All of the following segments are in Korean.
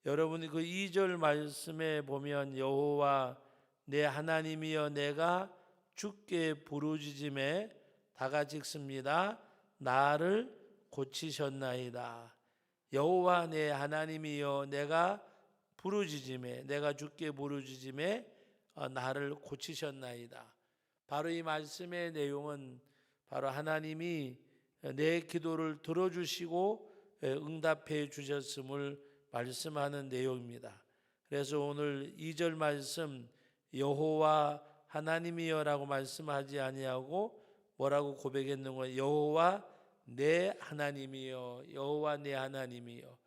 여러분이 그 2절 말씀에 보면 여호와 내 하나님이여 내가 주께 부르짖음에 다같이 읽습니다. 나를 고치셨나이다. 여호와 내 하나님이여 내가 부르짖음에 내가 주께 부르짖음에 나를 고치셨나이다. 바로 이 말씀의 내용은 바로 하나님이 내 기도를 들어주시고 응답해 주셨음을 말씀하는 내용입니다. 그래서 오늘 2절 말씀 여호와 하나님이여라고 말씀하지 아니하고 뭐라고 고백했는 거예요? 여호와 내 하나님이여, 여호와 내 하나님이여.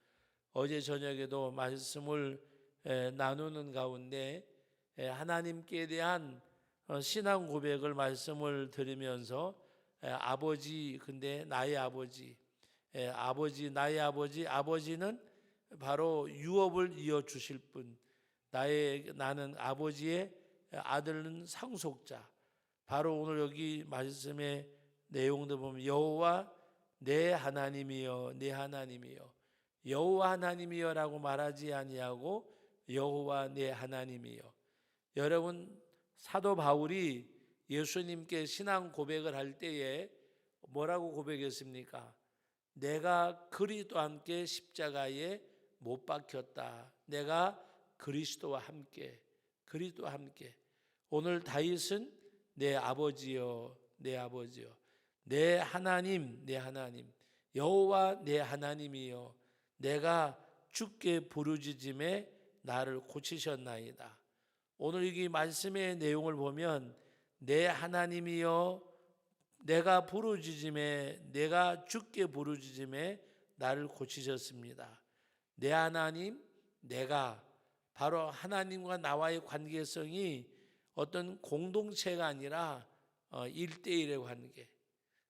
어제 저녁에도 말씀을 나누는 가운데 하나님께 대한 신앙 고백을 말씀을 드리면서 아버지, 근데 나의 아버지, 아버지, 나의 아버지, 아버지는 바로 유업을 이어 주실 분, 나는 아버지의 아들은 상속자. 바로 오늘 여기 말씀의 내용도 보면 여호와 내 하나님이여, 내 하나님이여, 여호와 하나님이여라고 말하지 아니하고 여호와 내 하나님이여. 여러분, 사도 바울이 예수님께 신앙 고백을 할 때에 뭐라고 고백했습니까? 내가 그리스도와 함께 십자가에 못 박혔다. 내가 그리스도와 함께, 그리스도와 함께. 오늘 다윗은 내 아버지여, 내 아버지여, 내 하나님, 내 하나님, 여호와 내 하나님이여, 내가 주께 부르짖음에 나를 고치셨나이다. 오늘 이 말씀의 내용을 보면 내 하나님이여 내가 부르짖음에 내가 주께 부르짖음에 나를 고치셨습니다. 내 하나님, 내가 바로 하나님과 나와의 관계성이 어떤 공동체가 아니라 1대1의 관계,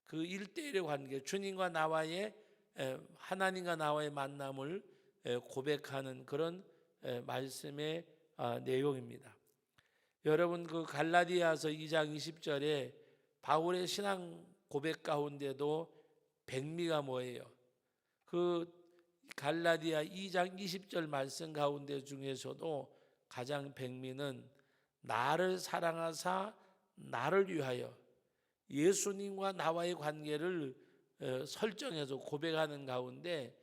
그 1대1의 관계, 주님과 나와의 하나님과 나와의 만남을 고백하는 그런 말씀의 내용입니다. 여러분, 그 갈라디아서 2장 20절에 바울의 신앙 고백 가운데도 백미가 뭐예요? 그 갈라디아 2장 20절 말씀 가운데 중에서도 가장 백미는 나를 사랑하사 나를 위하여, 예수님과 나와의 관계를 설정해서 고백하는 가운데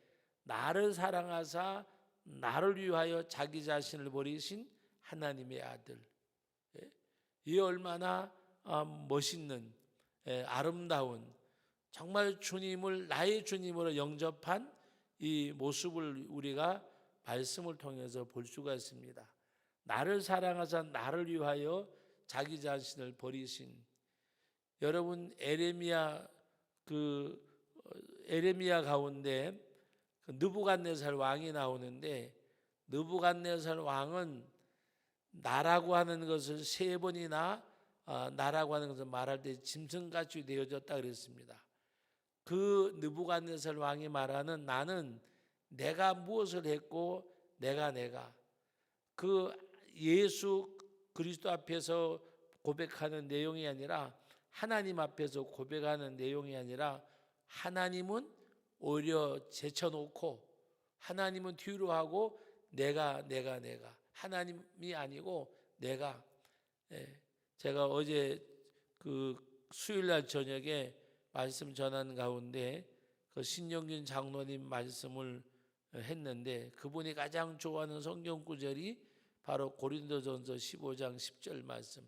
나를 사랑하사 나를 위하여 자기 자신을 버리신 하나님의 아들. 이 얼마나 멋있는, 아름다운, 정말 주님을 나의 주님으로 영접한 이 모습을 우리가 말씀을 통해서 볼 수가 있습니다. 나를 사랑하사 나를 위하여 자기 자신을 버리신. 여러분, 에레미야 가운데 그 느부갓네살 왕이 나오는데, 느부갓네살 왕은 나라고 하는 것을 3번이나 나라고 하는 것을 말할 때 짐승같이 되어졌다 그랬습니다. 그 느부갓네살 왕이 말하는 나는 내가 무엇을 했고 내가 그 예수 그리스도 앞에서 고백하는 내용이 아니라 하나님 앞에서 고백하는 내용이 아니라 하나님은 오히려 제쳐놓고 하나님은 뒤로 하고 내가 하나님이 아니고 내가. 제가 어제 그 수요일날 저녁에 말씀 전하는 가운데 그 신영균 장로님 말씀을 했는데 그분이 가장 좋아하는 성경 구절이 바로 고린도전서 15장 10절 말씀.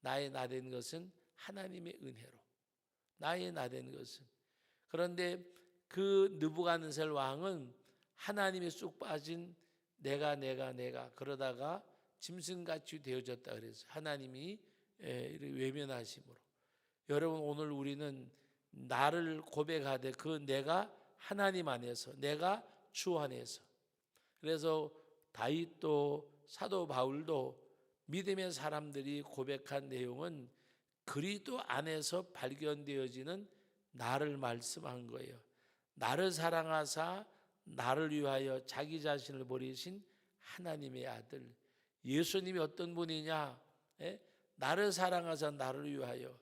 나의 나된 것은 하나님의 은혜로. 나의 나된 것은. 그런데 그 느부갓네살 왕은 하나님이 쑥 빠진 내가 그러다가 짐승같이 되어졌다 그랬어요. 하나님이 외면하심으로. 여러분, 오늘 우리는 나를 고백하되 그 내가 하나님 안에서, 내가 주 안에서. 그래서 다윗도 사도 바울도 믿음의 사람들이 고백한 내용은 그리스도 안에서 발견되어지는 나를 말씀한 거예요. 나를 사랑하사 나를 위하여 자기 자신을 버리신 하나님의 아들. 예수님이 어떤 분이냐? 나를 사랑하사 나를 위하여.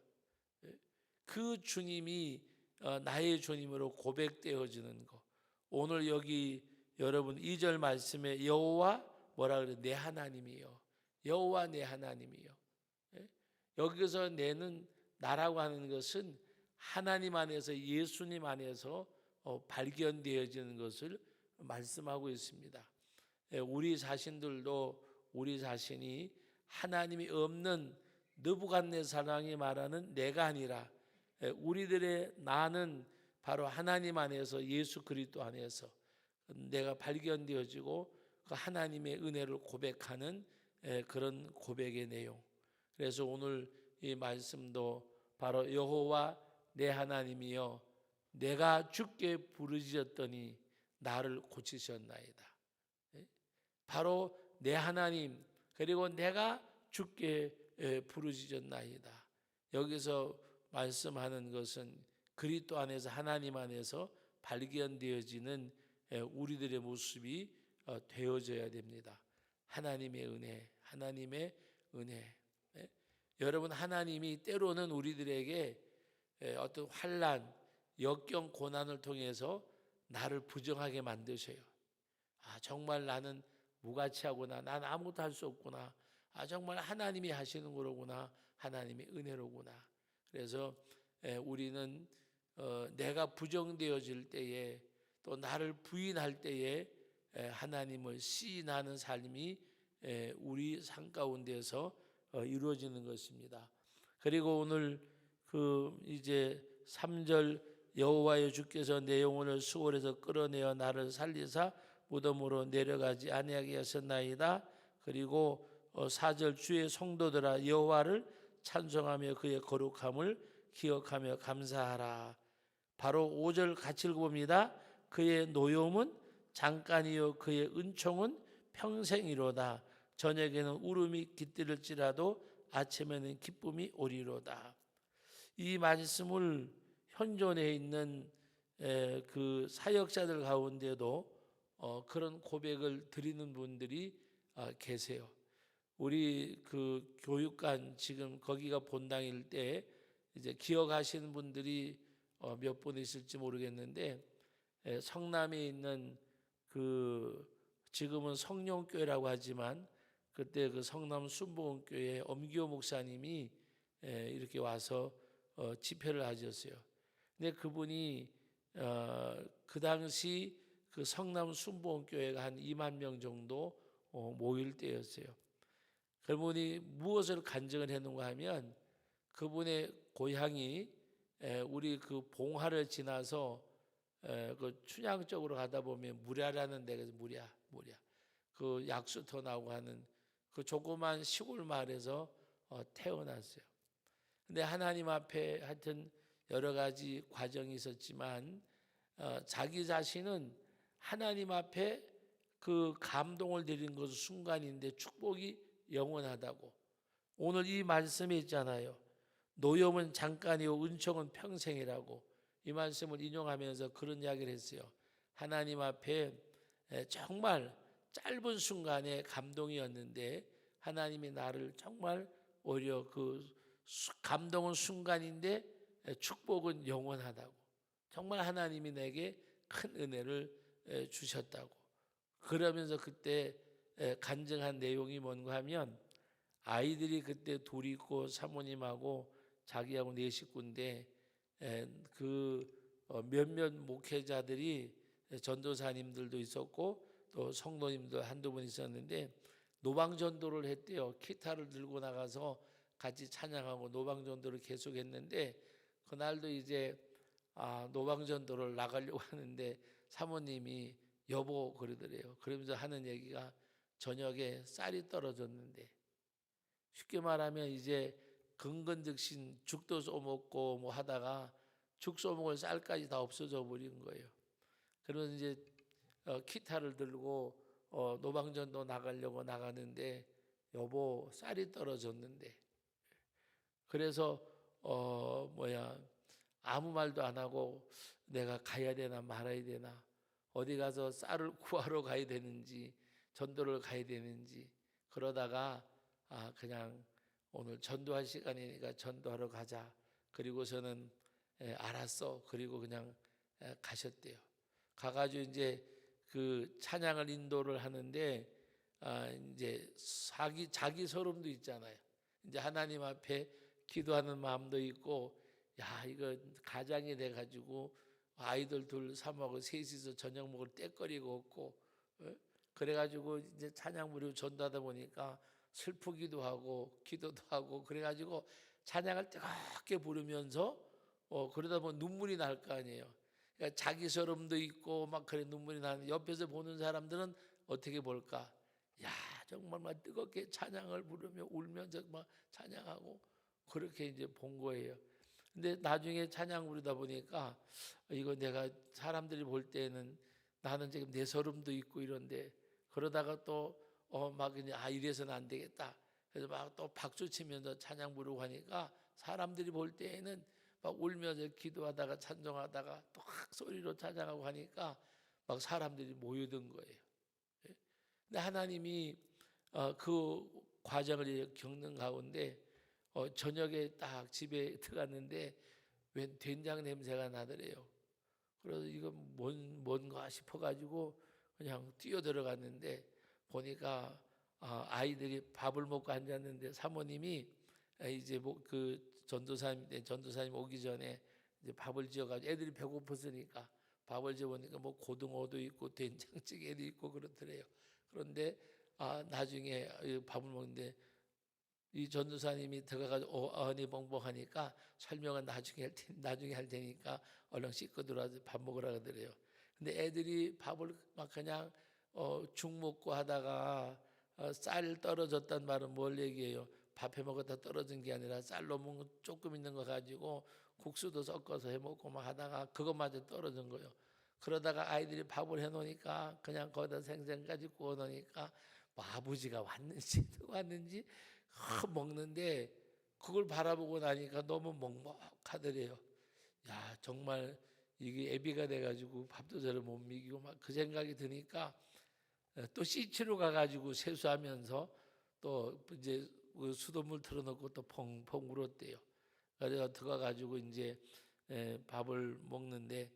그 주님이 나의 주님으로 고백되어지는 것. 오늘 여기 여러분 2절 말씀에 여호와 뭐라 그래? 내 하나님이요. 여호와 내 하나님이요. 예? 여기서 내는 나라고 하는 것은 하나님 안에서 예수님 안에서 발견되어지는 것을 말씀하고 있습니다. 우리 자신들도 우리 자신이 하나님이 없는 느부갓네살 왕이 말하는 내가 아니라 우리들의 나는 바로 하나님 안에서 예수 그리스도 안에서 내가 발견되어지고 그 하나님의 은혜를 고백하는 그런 고백의 내용. 그래서 오늘 이 말씀도 바로 여호와 내 하나님이여 내가 주께 부르짖었더니 나를 고치셨나이다. 바로 내 하나님 그리고 내가 주께 부르짖었나이다. 여기서 말씀하는 것은 그리스도 안에서 하나님 안에서 발견되어지는 우리들의 모습이 되어져야 됩니다. 하나님의 은혜, 하나님의 은혜. 여러분 하나님이 때로는 우리들에게 어떤 환난, 역경, 고난을 통해서 나를 부정하게 만드셔요. 정말 나는 무가치하구나. 난 아무것도 할 수 없구나. 정말 하나님이 하시는 거로구나. 하나님의 은혜로구나. 그래서 우리는 내가 부정되어질 때에 또 나를 부인할 때에 하나님을 시인하는 삶이 우리 삶 가운데서 이루어지는 것입니다. 그리고 오늘 이제 3절 여호와여 주께서 내 영혼을 수월에서 끌어내어 나를 살리사 무덤으로 내려가지 아니하게 하셨나이다. 그리고 4절 주의 성도들아 여호와를 찬송하며 그의 거룩함을 기억하며 감사하라. 바로 5절 같이 읽어봅니다. 그의 노여움은 잠깐이요 그의 은총은 평생이로다. 저녁에는 울음이 깃들을지라도 아침에는 기쁨이 오리로다. 이 말씀을 현존에 있는 그 사역자들 가운데도 그런 고백을 드리는 분들이 계세요. 우리 그 교육관 지금 거기가 본당일 때 이제 기억하시는 분들이 몇 분 있을지 모르겠는데 성남에 있는 그 지금은 성령교회라고 하지만 그때 그 성남 순복음교회 엄기호 목사님이 이렇게 와서 집회를 하셨어요. 근데 그분이 그 당시 그 성남 순복음교회가 한 2만 명 정도 모일 때였어요. 그분이 무엇을 간증을 했는가 하면 그분의 고향이 우리 그 봉화를 지나서 그 춘향 쪽으로 가다 보면 무랴라는 데가 무랴 그 약수터 나오고 하는 그 조그만 시골 마을에서 태어났어요. 근데 하나님 앞에 하여튼 여러 가지 과정이 있었지만 자기 자신은 하나님 앞에 그 감동을 드리는 것은 순간인데 축복이 영원하다고. 오늘 이 말씀에 있잖아요. 노염은 잠깐이요 은총은 평생이라고. 이 말씀을 인용하면서 그런 이야기를 했어요. 하나님 앞에 정말 짧은 순간에 감동이었는데 하나님이 나를 정말 오히려 그 감동은 순간인데 축복은 영원하다고. 정말 하나님이 내게 큰 은혜를 주셨다고. 그러면서 그때 간증한 내용이 뭔가 하면 아이들이 그때 둘이 있고 사모님하고 자기하고 네 식구인데 그 몇몇 목회자들이 전도사님들도 있었고 또 성도님들 한두 분 있었는데 노방전도를 했대요. 기타를 들고 나가서 같이 찬양하고 노방전도를 계속했는데 그날도 이제 노방전도를 나가려고 하는데 사모님이 여보 그러더래요. 그러면서 하는 얘기가 저녁에 쌀이 떨어졌는데 쉽게 말하면 이제 근근즉신 죽도 써먹고 뭐 하다가 죽 써먹을 쌀까지 다 없어져 버린 거예요. 그러면 이제 기타를 들고 노방전도 나가려고 나가는데 여보 쌀이 떨어졌는데 그래서 아무 말도 안 하고 내가 가야 되나 말아야 되나 어디 가서 쌀을 구하러 가야 되는지 전도를 가야 되는지 그러다가 그냥 오늘 전도할 시간이니까 전도하러 가자. 그리고서는 알았어. 그리고 그냥 가셨대요. 가가지고 이제 그 찬양을 인도를 하는데 이제 자기 서름도 있잖아요. 이제 하나님 앞에 기도하는 마음도 있고, 야 이거 가장이 돼 가지고 아이들 둘 사모하고 셋이서 저녁 먹을 때거리가 없고, 그래가지고 이제 찬양 부르고 전도하다 보니까 슬프기도 하고 기도도 하고, 그래가지고 찬양을 뜨겁게 부르면서 그러다 보면 눈물이 날 거 아니에요. 그러니까 자기 서름도 있고 막 그래 눈물이 나는, 옆에서 보는 사람들은 어떻게 볼까? 야 정말 막 뜨겁게 찬양을 부르며 울면서 막 찬양하고, 그렇게 이제 본 거예요. 근데 나중에 찬양 부르다 보니까 이거 내가 사람들이 볼 때는 나는 지금 내 서름도 있고 이런데, 그러다가 또 막 그냥 이래서는 안 되겠다. 그래서 막 또 박수 치면서 찬양 부르고 하니까 사람들이 볼 때에는 막 울면서 기도하다가 찬송하다가 또 소리로 찬양하고 하니까 막 사람들이 모여든 거예요. 예? 근데 하나님이 그 과정을 겪는 가운데 저녁에 딱 집에 들어갔는데 웬 된장 냄새가 나더래요. 그래서 이거 뭔가 싶어가지고 그냥 뛰어 들어갔는데 보니까 아이들이 밥을 먹고 앉았는데 사모님이 이제 그 전도사님 오기 전에 이제 밥을 지어가지고 애들이 배고팠으니까 밥을 지어보니까 뭐 고등어도 있고 된장찌개도 있고 그렇더래요. 그런데 나중에 밥을 먹는데 이 전도사님이 들어가가지고 어니벙벙하니까 설명은 나중에 할 테니까 얼른 씻고 들어와서 밥 먹으라 그러더래요. 근데 애들이 밥을 막 그냥 죽 먹고 하다가 쌀 떨어졌단 말은 뭘 얘기해요? 밥해 먹었다 떨어진 게 아니라 쌀 너무 조금 있는 거 가지고 국수도 섞어서 해 먹고 막 하다가 그것마저 떨어진 거예요. 그러다가 아이들이 밥을 해 놓으니까 그냥 거기다 생선까지 구워 놓으니까 뭐 아버지가 왔는지 누가 왔는지 먹는데 그걸 바라보고 나니까 너무 먹먹하더래요. 야 정말 이게 애비가 돼가지고 밥도 잘 못 먹이고 막 그 생각이 드니까 또 C치로 가가지고 세수하면서 또 이제 그 수돗물 틀어놓고 또 펑펑 울었대요. 그래서 들어가가지고 이제 밥을 먹는데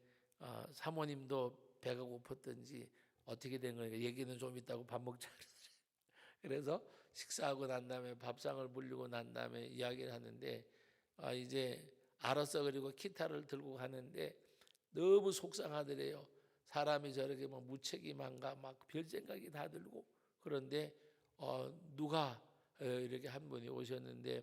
사모님도 배가 고팠던지 어떻게 된 거니까 얘기는 좀 있다고 밥 먹자. 그래서 식사하고 난 다음에 밥상을 물리고 난 다음에 이야기를 하는데 이제 알았어 그리고 기타를 들고 가는데 너무 속상하더래요. 사람이 저렇게 막 무책임한가 막 별 생각이 다 들고, 그런데 누가 이렇게 한 분이 오셨는데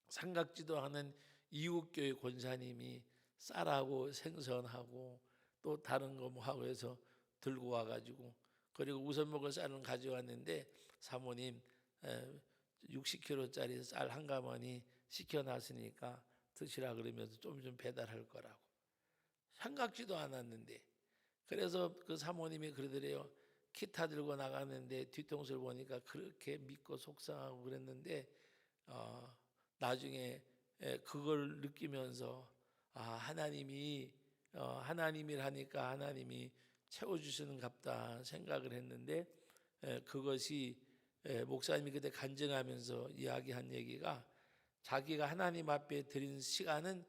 삼각지도 않은 이웃교회 권사님이 쌀하고 생선하고 또 다른 거 뭐 하고 해서 들고 와가지고, 그리고 우선 먹을 쌀은 가져왔는데 사모님 60kg짜리 쌀 한 가마니 시켜놨으니까 드시라 그러면서 좀 배달할 거라고. 생각지도 않았는데, 그래서 그 사모님이 그러더래요. 기타 들고 나가는데 뒤통수를 보니까 그렇게 믿고 속상하고 그랬는데 나중에 그걸 느끼면서 하나님이 하나님이라니까 하나님이 채워주시는 갑다 생각을 했는데, 그것이 목사님이 그때 간증하면서 이야기한 얘기가 자기가 하나님 앞에 드린 시간은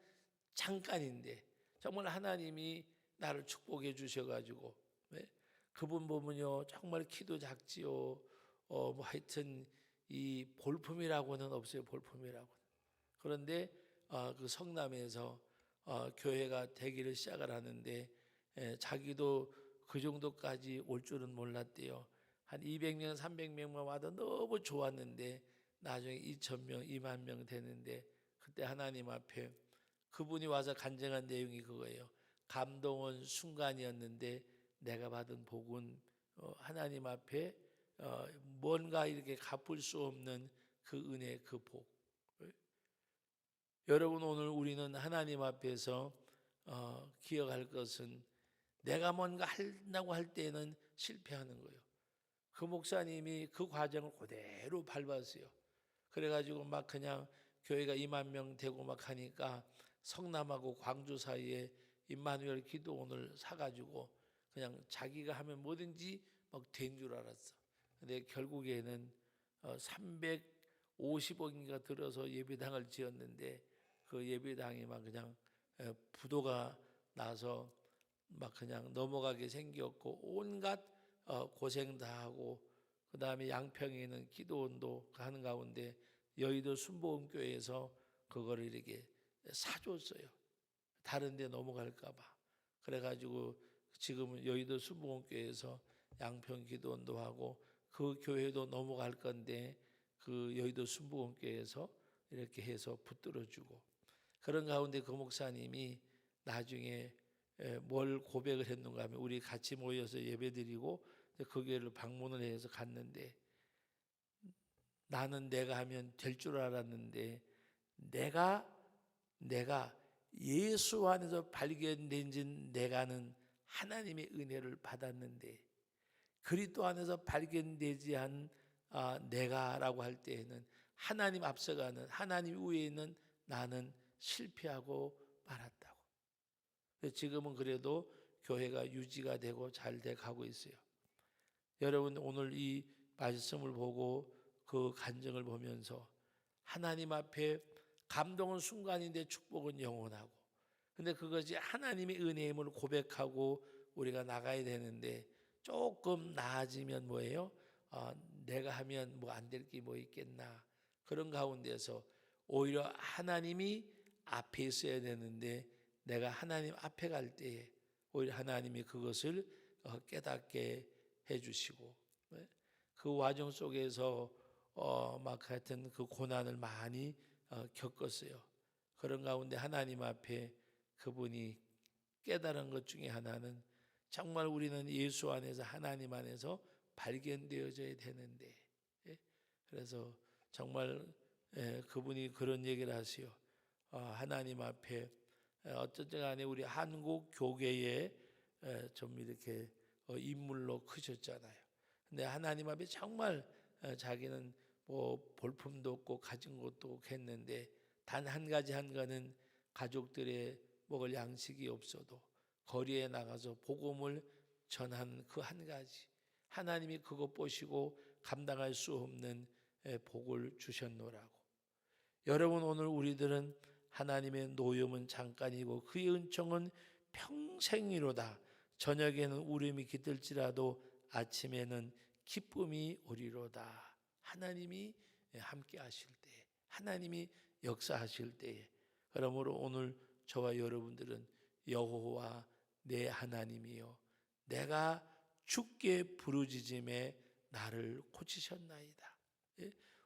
잠깐인데 정말 하나님이 나를 축복해 주셔가지고, 그분 보면요 정말 키도 작지요. 뭐 하여튼 이 볼품이라고는 없어요. 볼품이라고. 그런데 그 성남에서 교회가 되기를 시작을 하는데 자기도 그 정도까지 올 줄은 몰랐대요. 한 200명, 300명만 와도 너무 좋았는데 나중에 2,000명, 2만 명 되는데 그때 하나님 앞에 그분이 와서 간증한 내용이 그거예요. 감동은 순간이었는데 내가 받은 복은 하나님 앞에 뭔가 이렇게 갚을 수 없는 그 은혜, 그 복. 여러분 오늘 우리는 하나님 앞에서 기억할 것은 내가 뭔가 한다고 할 때는 실패하는 거예요. 그 목사님이 그 과정을 그대로 밟았어요. 그래가지고 막 그냥 교회가 2만 명 되고 막 하니까 성남하고 광주 사이에 임마누엘 기도원을 사가지고 그냥 자기가 하면 뭐든지 막 된 줄 알았어. 근데 결국에는 350억인가 들어서 예배당을 지었는데 그 예배당이 막 그냥 부도가 나서 막 그냥 넘어가게 생겼고 온갖 고생 다 하고 그 다음에 양평에 있는 기도원도 하는 가운데 여의도 순복음교회에서 그거를 이렇게 사줬어요. 다른 데 넘어갈까 봐. 그래가지고 지금은 여의도 순복음교회에서 양평 기도원도 하고 그 교회도 넘어갈 건데 그 여의도 순복음교회에서 이렇게 해서 붙들어주고 그런 가운데 그 목사님이 나중에 뭘 고백을 했는가 하면 우리 같이 모여서 예배드리고 그 교회를 방문을 해서 갔는데 나는 내가 하면 될 줄 알았는데 내가 예수 안에서 발견된 내가는 하나님의 은혜를 받았는데 그리스도 안에서 발견되지 않은 내가라고 할 때에는 하나님 앞서가는 하나님 위에 있는 나는 실패하고 말았다고. 지금은 그래도 교회가 유지가 되고 잘 돼 가고 있어요. 여러분 오늘 이 말씀을 보고 그 간증을 보면서 하나님 앞에 감동은 순간인데 축복은 영원하고 근데 그것이 하나님의 은혜임을 고백하고 우리가 나가야 되는데 조금 나아지면 뭐예요? 내가 하면 뭐 안 될 게 뭐 있겠나 그런 가운데서 오히려 하나님이 앞에 있어야 되는데 내가 하나님 앞에 갈 때에 오히려 하나님이 그것을 깨닫게 해주시고 그 와중 속에서 막 하여튼 그 고난을 많이 겪었어요. 그런 가운데 하나님 앞에 그분이 깨달은 것 중에 하나는 정말 우리는 예수 안에서 하나님 안에서 발견되어져야 되는데 그래서 정말 그분이 그런 얘기를 하세요. 하나님 앞에 어쨌든 간에 우리 한국 교계에 좀 이렇게 인물로 크셨잖아요. 근데 하나님 앞에 정말 자기는 뭐 볼품도 없고 가진 것도 없겠는데 단 한 가지 한 거는 가족들의 먹을 양식이 없어도 거리에 나가서 복음을 전한 그 한 가지 하나님이 그것 보시고 감당할 수 없는 복을 주셨노라고. 여러분 오늘 우리들은 하나님의 노염은 잠깐이고 그의 은총은 평생이로다. 저녁에는 울음이 깃들지라도 아침에는 기쁨이 오리로다. 하나님이 함께 하실 때 하나님이 역사하실 때에 그러므로 오늘 저와 여러분들은 여호와 내 하나님이요 내가 주께 부르짖음에 나를 고치셨나이다.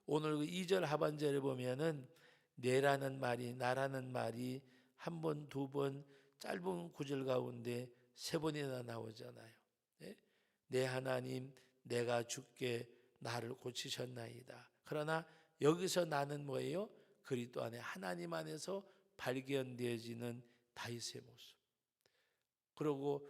오늘 그 2절 하반절에 보면은 내라는 말이 나라는 말이 한 번, 두 번 짧은 구절 가운데 세 번이나 나오잖아요. 내 하나님 내가 주께 나를 고치셨나이다. 그러나 여기서 나는 뭐예요? 그리스도 안에 하나님 안에서 발견되어지는 다윗의 모습. 그리고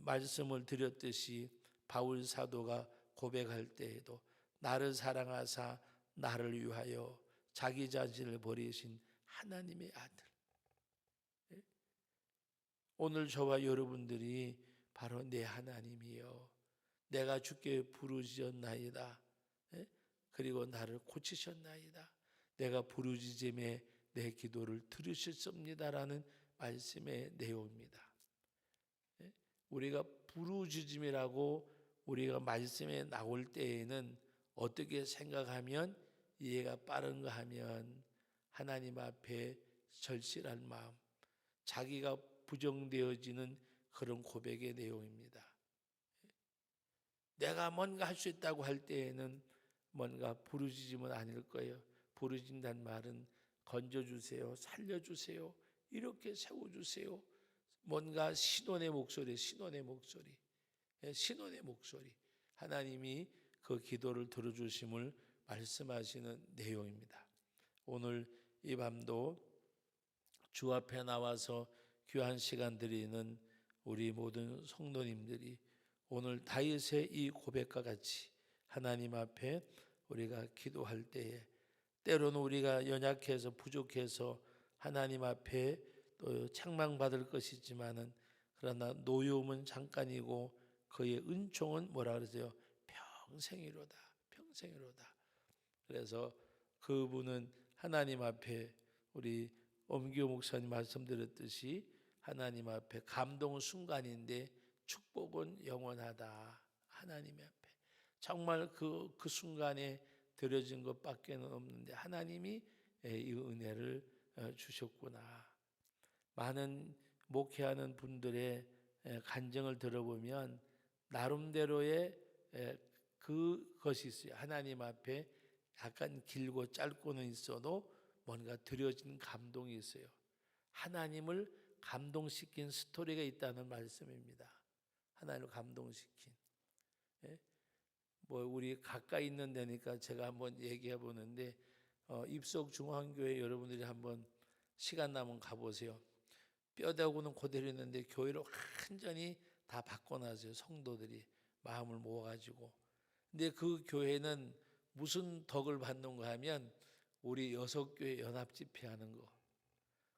말씀을 드렸듯이 바울 사도가 고백할 때에도 나를 사랑하사 나를 위하여 자기 자신을 버리신 하나님의 아들. 오늘 저와 여러분들이 바로 내 하나님이요 내가 주께 부르짖었나이다. 그리고 나를 고치셨나이다. 내가 부르짖음에 내 기도를 들으셨습니다라는 말씀의 내용입니다. 우리가 부르짖음이라고 우리가 말씀에 나올 때에는 어떻게 생각하면 이해가 빠른가 하면 하나님 앞에 절실한 마음, 자기가 부정되어지는 그런 고백의 내용입니다. 내가 뭔가 할 수 있다고 할 때에는 뭔가 부르짖음은 아닐 거예요. 부르짖는다는 말은 건져주세요, 살려주세요, 이렇게 세워주세요. 뭔가 신원의 목소리, 신원의 목소리, 신원의 목소리. 하나님이 그 기도를 들어주심을 말씀하시는 내용입니다. 오늘 이 밤도 주 앞에 나와서 귀한 시간 드리는 우리 모든 성도님들이 오늘 다윗의 이 고백과 같이 하나님 앞에 우리가 기도할 때에 때로는 우리가 연약해서 부족해서 하나님 앞에 또 책망받을 것이지만은 그러나 노여움은 잠깐이고 그의 은총은 뭐라 그러세요? 평생이로다. 평생이로다. 그래서 그분은 하나님 앞에 우리 엄기호 목사님 말씀드렸듯이 하나님 앞에 감동은 순간인데 축복은 영원하다. 하나님 앞에 정말 그 순간에 드려진 것밖에 없는데 하나님이 이 은혜를 주셨구나. 많은 목회하는 분들의 간증을 들어보면 나름대로의 그것이 있어요. 하나님 앞에 약간 길고 짧고는 있어도 뭔가 드려진 감동이 있어요. 하나님을 감동시킨 스토리가 있다는 말씀입니다. 하나님을 감동시킨. 뭐 우리 가까이 있는 데니까 제가 한번 얘기해 보는데 입석 중앙교회 여러분들이 한번 시간 나면 가보세요. 뼈대고는 그대로 있는데 교회를 완전히 다 바꿔놨어요. 성도들이 마음을 모아가지고. 근데 그 교회는 무슨 덕을 받는가 하면 우리 6교회 연합집회하는 거.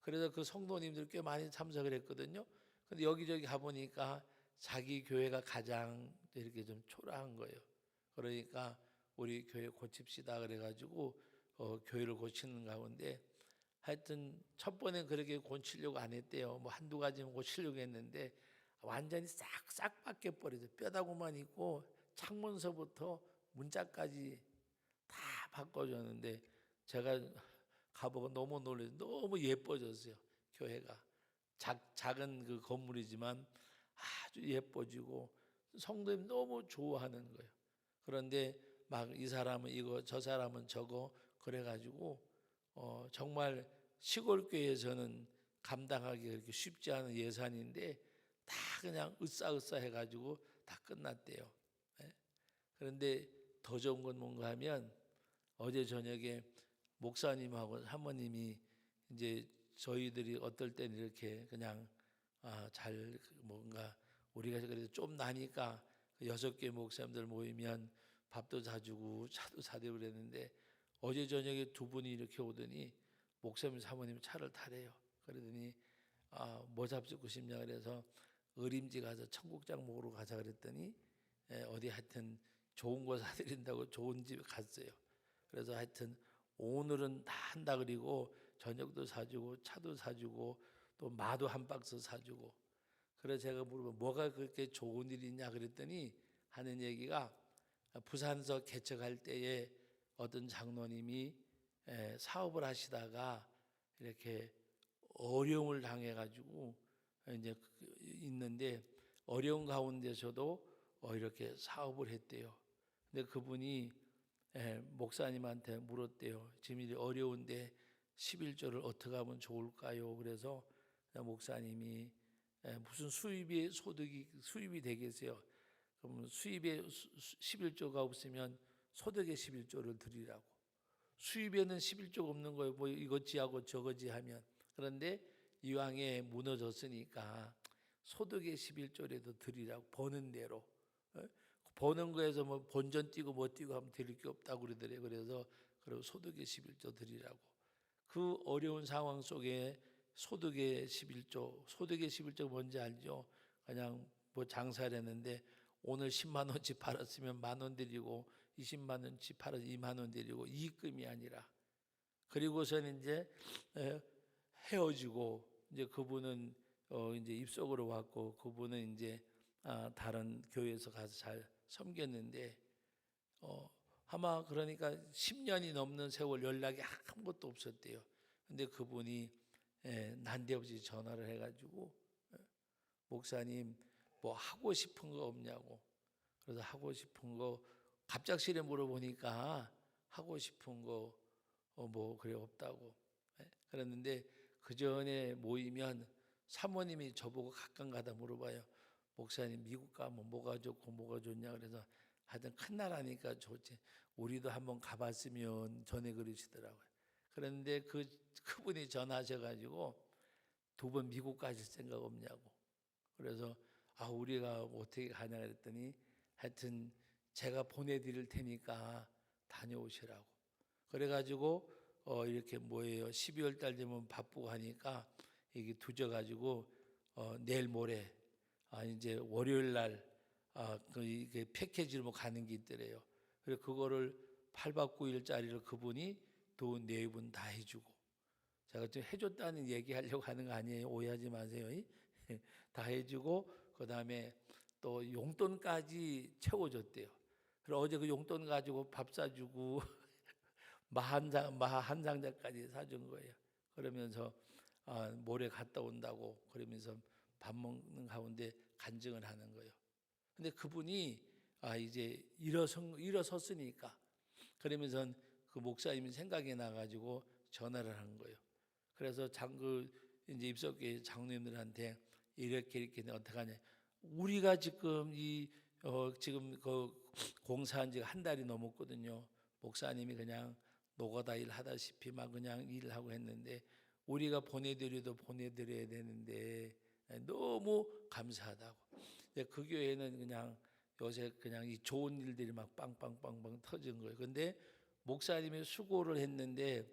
그래서 그 성도님들 꽤 많이 참석을 했거든요. 근데 여기저기 가보니까 자기 교회가 가장 이렇게 좀 초라한 거예요. 그러니까 우리 교회 고칩시다 그래가지고 교회를 고치는 가운데 하여튼 첫 번에 그렇게 고치려고 안 했대요. 뭐 한두 가지는 고치려고 했는데 완전히 싹 바뀌어 버려서 뼈다구만 있고 창문서부터 문짝까지 다 바꿔줬는데 제가 가보고 너무 놀라서 너무 예뻐졌어요. 교회가 작은 그 건물이지만 아주 예뻐지고 성도님 너무 좋아하는 거예요. 그런데 막 이 사람은 이거 저 사람은 저거 그래가지고 정말 시골 교회에서는 감당하기 그렇게 쉽지 않은 예산인데 다 그냥 으쌰으쌰 해가지고 다 끝났대요. 예? 그런데 더 좋은 건 뭔가 하면 어제 저녁에 목사님하고 사모님이 이제 저희들이 어떨 때는 이렇게 그냥 잘 뭔가 우리가 그래도 좀 나니까 6개 목사님들 모이면 밥도 사주고 차도 사주고 그랬는데 어제 저녁에 두 분이 이렇게 오더니 목사님 사모님 차를 타래요. 그러더니 뭐 잡수고 싶냐 그래서 어림지 가서 청국장 먹으러 가자 그랬더니 어디 하여튼 좋은 거 사드린다고 좋은 집에 갔어요. 그래서 하여튼 오늘은 다 한다 그리고 저녁도 사주고 차도 사주고 또 마도 한 박스 사주고. 그래서 제가 물어봐 뭐가 그렇게 좋은 일이냐 그랬더니 하는 얘기가 부산서 개척할 때에 어떤 장로님이 사업을 하시다가 이렇게 어려움을 당해가지고 이제 있는데 어려운 가운데서도 이렇게 사업을 했대요. 근데 그분이 목사님한테 물었대요. 지금 이제 어려운데 11조를 어떻게 하면 좋을까요? 그래서 목사님이 무슨 수입이 되겠어요? 그럼 수입에 11조가 없으면 소득의 11조를 드리라고. 수입에는 11조가 없는 거예요. 뭐 이것지하고 저거지 하면. 그런데 이왕에 무너졌으니까 소득의 11조라도 드리라고 버는 대로. 버는 거에서 뭐 본전 띄고 뭐 띄고 하면 드릴 게 없다고 그러더래요. 그래서 그리고 소득의 11조 드리라고. 그 어려운 상황 속에 소득의 11조 뭔지 알죠? 그냥 뭐 장사를 했는데 오늘 10만 원치 팔았으면 10,000원 드리고 20만 원치 팔아서 2만 원 드리고 이익금이 아니라. 그리고서는 이제 헤어지고 이제 그분은 이제 입속으로 왔고 그분은 이제 다른 교회에서 가서 잘 섬겼는데 아마 그러니까 10년이 넘는 세월 연락이 한 것도 없었대요. 근데 그분이 난데없이 전화를 해가지고 목사님 뭐 하고 싶은 거 없냐고. 그래서 하고 싶은 거 갑작스레 물어보니까 하고 싶은 거 뭐 그래 없다고. 그랬는데 그 전에 모이면 사모님이 저보고 가끔 가다 물어봐요. 목사님 미국 가면 뭐가 좋고 뭐가 좋냐. 그래서 하여튼 큰 나라니까 좋지. 우리도 한번 가봤으면 전에 그러시더라고요. 그런데 그분이 전화하셔가지고 두 번 미국 가실 생각 없냐고. 그래서 우리가 어떻게 가냐 그랬더니 하여튼 제가 보내드릴 테니까 다녀오시라고. 그래가지고 이렇게 뭐예요 12월 달 되면 바쁘고 하니까 이게 두져가지고 내일 모레 이제 월요일 날 이게 패키지로 뭐 가는 게 있더래요. 그래서 그거를 8박 9일짜리를 그분이 또 4분 다 해주고 제가 좀 해줬다는 얘기하려고 하는 거 아니에요. 오해하지 마세요. 다 해주고 그다음에 또 용돈까지 채워줬대요. 그리고 어제 그 용돈 가지고 밥 사주고 마한 상자까지 사준 거예요. 그러면서 모레 갔다 온다고 그러면서 밥 먹는 가운데 간증을 하는 거예요. 근데 그분이 이제 일어섰으니까 그러면서 그 목사님이 생각이 나가지고 전화를 한 거예요. 그래서 이제 입석교회 장로님들한테 이렇게 어떻게 하냐. 우리가 지금 지금 그 공사한 지가 한 달이 넘었거든요. 목사님이 그냥 노가다 일 하다시피 막 그냥 일을 하고 했는데 우리가 보내드려도 보내드려야 되는데 너무 감사하다고. 그 교회는 그냥 요새 그냥 이 좋은 일들이 막 빵빵빵빵 터진 거예요. 근데 목사님이 수고를 했는데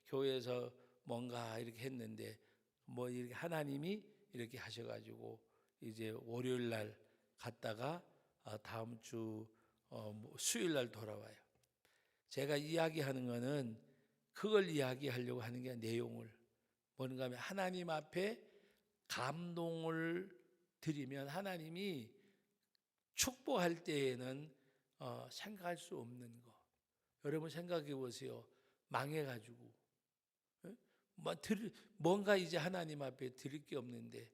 교회에서 뭔가 이렇게 했는데 뭐 이렇게 하나님이 이렇게 하셔가지고 이제 월요일 날 갔다가 다음 주 수요일 날 돌아와요. 제가 이야기하는 거는 그걸 이야기하려고 하는 게 내용을 뭔가 하면 하나님 앞에 감동을 드리면 하나님이 축복할 때에는 생각할 수 없는 거. 여러분 생각해 보세요. 망해가지고 뭔가 이제 하나님 앞에 드릴 게 없는데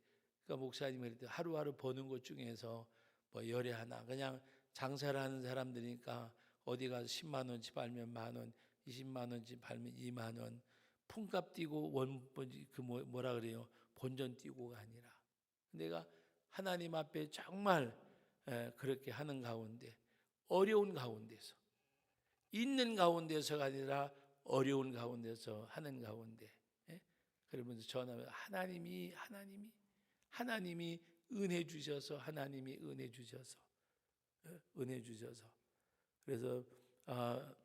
그러니까 목사님이 그랬더니 하루하루 버는 것 중에서 뭐 열에 하나 그냥 장사를 하는 사람들이니까 어디 가서 10만 원치 팔면 만 원, 20만 원치 팔면 2만 원 품값 띄고 뭐라 그래요? 본전 띄고가 아니라 내가 하나님 앞에 정말 그렇게 하는 가운데 어려운 가운데서 있는 가운데서가 아니라 어려운 가운데서 하는 가운데 그러면서 전하면 하나님이 은혜 주셔서 은혜 주셔서 그래서 한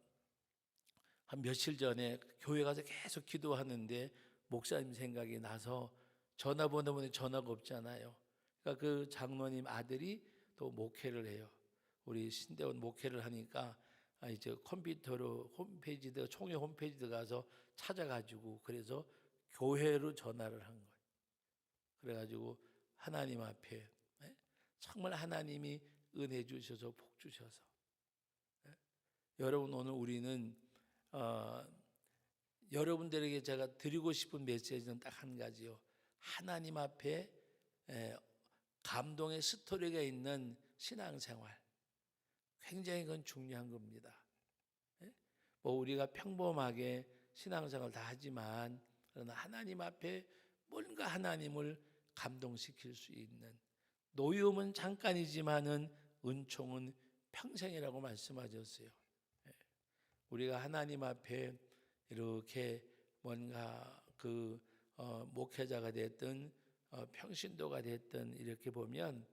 며칠 전에 교회 가서 계속 기도하는데 목사님 생각이 나서 전화번호에 전화가 없잖아요. 그러니까 그 장로님 아들이 또 목회를 해요. 우리 신대원 목회를 하니까 이제 컴퓨터로 총회 홈페이지도 가서 찾아가지고 그래서 교회로 전화를 한 거예요. 그래가지고 하나님 앞에 정말 하나님이 은혜 주셔서 복 주셔서 여러분 오늘 우리는 여러분들에게 제가 드리고 싶은 메시지는 딱 한 가지요. 하나님 앞에 감동의 스토리가 있는 신앙생활 굉장히 그건 중요한 겁니다. 뭐 우리가 평범하게 신앙생활 다 하지만 그러나 하나님 앞에 뭔가 하나님을 감동시킬 수 있는 노여움은 잠깐이지만은 은총은 평생이라고 말씀하셨어요. 우리가 하나님 앞에 이렇게 뭔가 목회자가 됐든 평신도가 됐든 이렇게 보면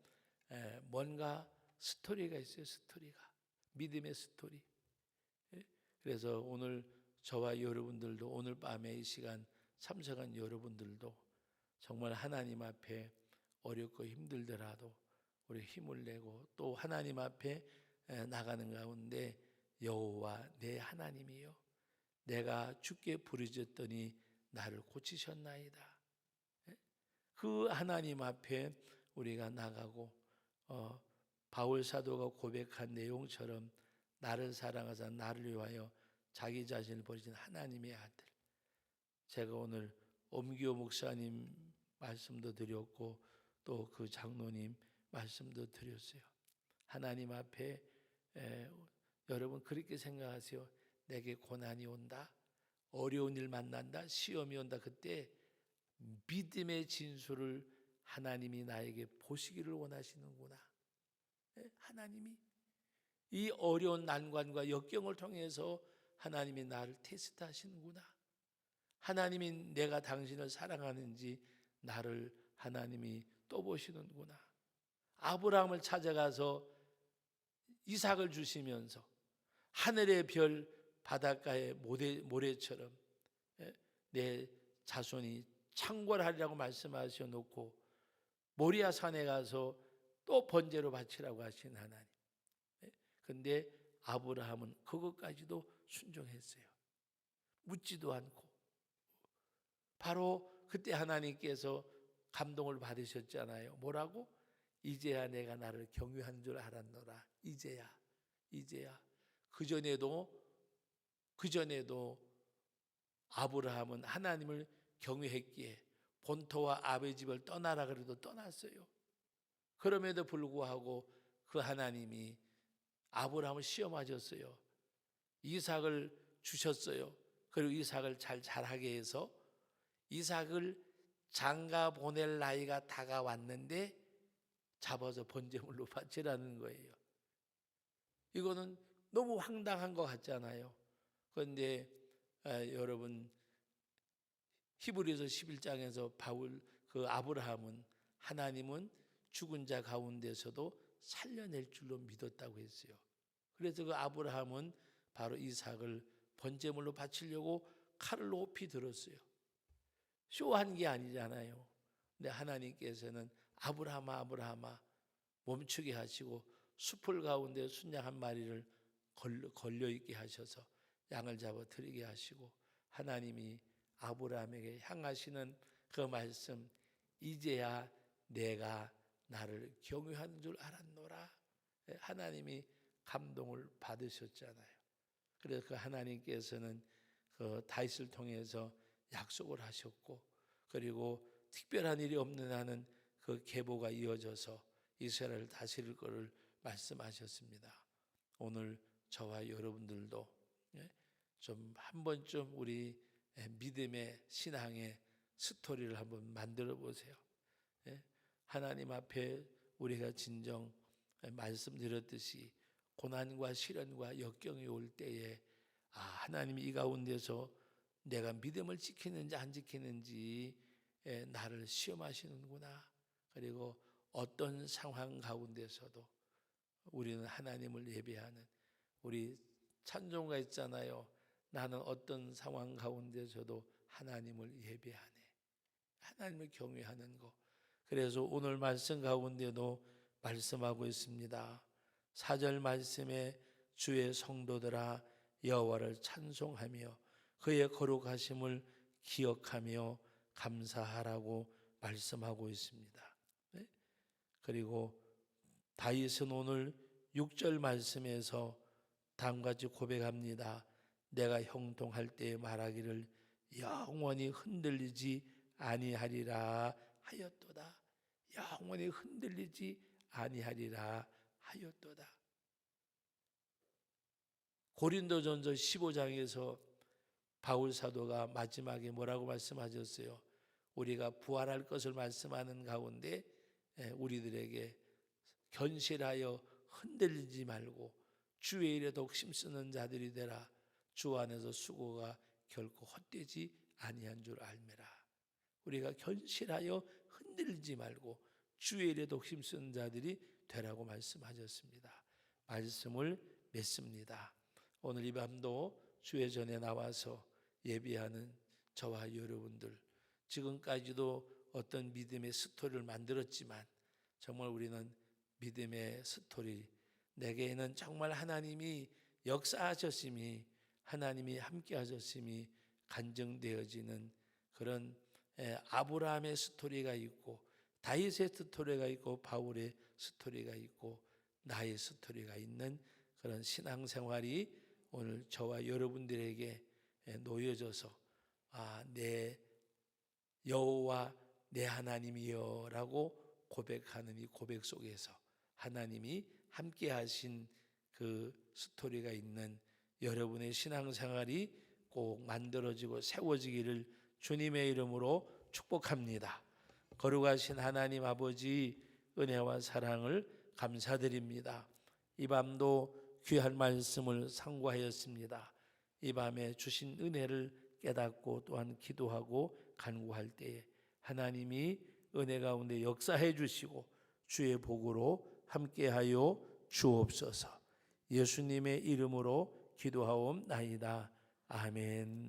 뭔가 스토리가 있어요. 스토리가 믿음의 스토리. 그래서 오늘 저와 여러분들도 오늘 밤에 이 시간 참석한 여러분들도 정말 하나님 앞에 어렵고 힘들더라도 우리 힘을 내고 또 하나님 앞에 나가는 가운데 여호와 내 하나님이요 내가 주께 부르짖었더니 나를 고치셨나이다. 그 하나님 앞에 우리가 나가고 바울 사도가 고백한 내용처럼 나를 사랑하사 나를 위하여 자기 자신을 버리신 하나님의 아들. 제가 오늘 엄기호 목사님 말씀도 드렸고 또 그 장로님 말씀도 드렸어요. 하나님 앞에 여러분 그렇게 생각하세요. 내게 고난이 온다, 어려운 일 만난다, 시험이 온다. 그때 믿음의 진수를 하나님이 나에게 보시기를 원하시는구나. 하나님이 이 어려운 난관과 역경을 통해서 하나님이 나를 테스트하시는구나. 하나님이 내가 당신을 사랑하는지 나를 하나님이 또 보시는구나. 아브라함을 찾아가서 이삭을 주시면서 하늘의 별 바닷가의 모래처럼 내 자손이 창궐하리라고 말씀하셔 놓고 모리아 산에 가서 또 번제로 바치라고 하신 하나님. 근데 아브라함은 그것까지도 순종했어요. 묻지도 않고 바로 그때 하나님께서 감동을 받으셨잖아요. 뭐라고? 이제야 내가 나를 경외한 줄 알았노라. 이제야. 그전에도 아브라함은 하나님을 경외했기에 본토와 아버지 집을 떠나라 그래도 떠났어요. 그럼에도 불구하고 그 하나님이 아브라함을 시험하셨어요. 이삭을 주셨어요. 그리고 이삭을 잘 자라게 해서 이삭을 장가 보낼 나이가 다가왔는데 잡아서 번제물로 바치라는 거예요. 이거는 너무 황당한 것 같잖아요. 그런데 여러분 히브리서 11장에서 아브라함은 하나님은 죽은 자 가운데서도 살려낼 줄로 믿었다고 했어요. 그래서 그 아브라함은 바로 이삭을 번제물로 바치려고 칼을 높이 들었어요. 쇼한 게 아니잖아요. 근데 하나님께서는 아브라함아 멈추게 하시고 숲을 가운데 순양 한 마리를 걸려있게 하셔서 양을 잡아 드리게 하시고 하나님이 아브라함에게 향하시는 그 말씀, 이제야 내가 나를 경외하는 줄 알았노라. 하나님이 감동을 받으셨잖아요. 그래서 그 하나님께서는 그 다윗을 통해서 약속을 하셨고, 그리고 특별한 일이 없는 한은 그 계보가 이어져서 이스라엘을 다스릴 것을 말씀하셨습니다. 오늘 저와 여러분들도 좀 한 번쯤 우리 믿음의 신앙의 스토리를 한번 만들어 보세요. 하나님 앞에 우리가 진정 말씀드렸듯이 고난과 시련과 역경이 올 때에 하나님이 이 가운데서 내가 믿음을 지키는지 안 지키는지 나를 시험하시는구나. 그리고 어떤 상황 가운데서도 우리는 하나님을 예배하는, 우리 찬송가 있잖아요. 나는 어떤 상황 가운데서도 하나님을 예배하네. 하나님을 경외하는 것. 그래서 오늘 말씀 가운데도 말씀하고 있습니다. 4절 말씀에 주의 성도들아 여호와를 찬송하며 그의 거룩하심을 기억하며 감사하라고 말씀하고 있습니다. 그리고 다윗은 오늘 6절 말씀에서 다음같이 고백합니다. 내가 형통할 때에 말하기를 영원히 흔들리지 아니하리라 하였도다. 영원히 흔들리지 아니하리라 하였도다. 고린도전서 15장에서 바울 사도가 마지막에 뭐라고 말씀하셨어요? 우리가 부활할 것을 말씀하는 가운데 우리들에게 견실하여 흔들리지 말고 주의 일에 독심 쓰는 자들이 되라. 주 안에서 수고가 결코 헛되지 아니한 줄 알매라. 우리가 견실하여 흔들리지 말고 주의 일에 독심 쓰는 자들이 되라고 말씀하셨습니다. 말씀을 맺습니다. 오늘 이 밤도 주의 전에 나와서 예배하는 저와 여러분들, 지금까지도 어떤 믿음의 스토리를 만들었지만 정말 우리는 믿음의 스토리, 내게는 정말 하나님이 역사하셨음이, 하나님이 함께 하셨음이 간증되어지는 그런 아브라함의 스토리가 있고, 다윗의 스토리가 있고, 바울의 스토리가 있고, 나의 스토리가 있는 그런 신앙생활이 오늘 저와 여러분들에게 놓여져서 내 여호와 내 하나님이여 라고 고백하는 이 고백 속에서 하나님이 함께 하신 그 스토리가 있는 여러분의 신앙생활이 꼭 만들어지고 세워지기를 주님의 이름으로 축복합니다. 거룩하신 하나님 아버지, 은혜와 사랑을 감사드립니다. 이 밤도 귀한 말씀을 상고하였습니다. 이 밤에 주신 은혜를 깨닫고 또한 기도하고 간구할 때에 하나님이 은혜 가운데 역사해 주시고 주의 복으로 함께하여 주옵소서. 예수님의 이름으로 기도하옵나이다. 아멘.